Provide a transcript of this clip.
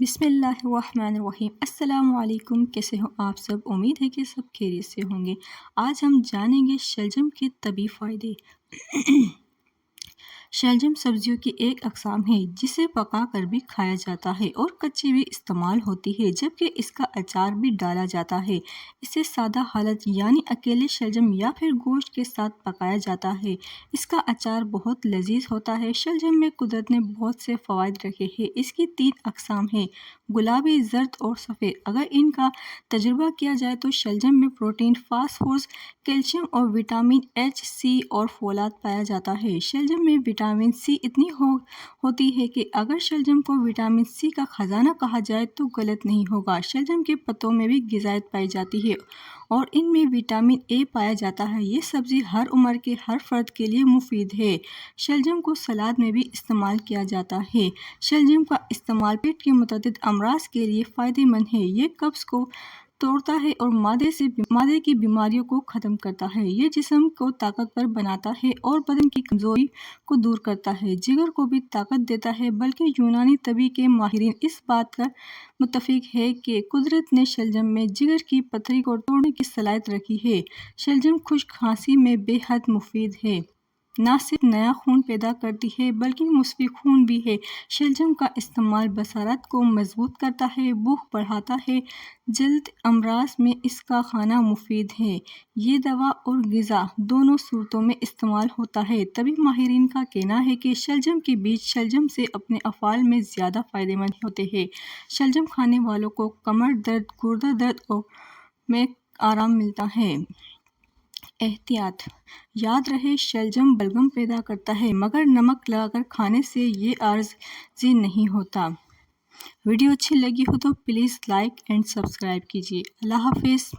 بسم اللہ الرحمن الرحیم۔ السلام علیکم، کیسے ہو آپ سب؟ امید ہے کہ سب خیریت سے ہوں گے۔ آج ہم جانیں گے شلجم کے طبی فائدے۔ شلجم سبزیوں کی ایک اقسام ہے جسے پکا کر بھی کھایا جاتا ہے اور کچی بھی استعمال ہوتی ہے، جبکہ اس کا اچار بھی ڈالا جاتا ہے۔ اسے سادہ حالت یعنی اکیلے شلجم یا پھر گوشت کے ساتھ پکایا جاتا ہے۔ اس کا اچار بہت لذیذ ہوتا ہے۔ شلجم میں قدرت نے بہت سے فوائد رکھے ہیں۔ اس کی 3 اقسام ہیں: گلابی، زرد اور سفید۔ اگر ان کا تجربہ کیا جائے تو شلجم میں پروٹین، فاسفورس، کیلشیم اور وٹامن ایچ، سی اور فولاد پایا جاتا ہے۔ شلجم میں وٹامن سی اتنی ہوتی ہے کہ اگر شلجم کو وٹامن سی کا خزانہ کہا جائے تو غلط نہیں ہوگا۔ شلجم کے پتوں میں بھی غذائیت پائی جاتی ہے اور ان میں وٹامن اے پایا جاتا ہے۔ یہ سبزی ہر عمر کے ہر فرد کے لیے مفید ہے۔ شلجم کو سلاد میں بھی استعمال کیا جاتا ہے۔ شلجم کا استعمال پیٹ کے متعدد امراض کے لیے فائدہ مند ہے۔ یہ قبض کو توڑتا ہے اور معدے کی بیماریوں کو ختم کرتا ہے۔ یہ جسم کو طاقتور بناتا ہے اور بدن کی کمزوری کو دور کرتا ہے۔ جگر کو بھی طاقت دیتا ہے، بلکہ یونانی طب کے ماہرین اس بات پر متفق ہیں کہ قدرت نے شلجم میں جگر کی پتھری کو توڑنے کی صلاحیت رکھی ہے۔ شلجم خشک کھانسی میں بے حد مفید ہے۔ نہ صرف نیا خون پیدا کرتی ہے بلکہ مصفی خون بھی ہے۔ شلجم کا استعمال بصارت کو مضبوط کرتا ہے، بھوک بڑھاتا ہے۔ جلد امراض میں اس کا کھانا مفید ہے۔ یہ دوا اور غذا دونوں صورتوں میں استعمال ہوتا ہے۔ طبی ماہرین کا کہنا ہے کہ شلجم کے بیج شلجم سے اپنے افعال میں زیادہ فائدہ مند ہوتے ہیں۔ شلجم کھانے والوں کو کمر درد، گردہ درد میں آرام ملتا ہے۔ احتیاط: یاد رہے شلجم بلغم پیدا کرتا ہے مگر نمک لگا کر کھانے سے یہ عارضی نہیں ہوتا۔ ویڈیو اچھی لگی ہو تو پلیز لائک اینڈ سبسکرائب کیجیے۔ اللہ حافظ۔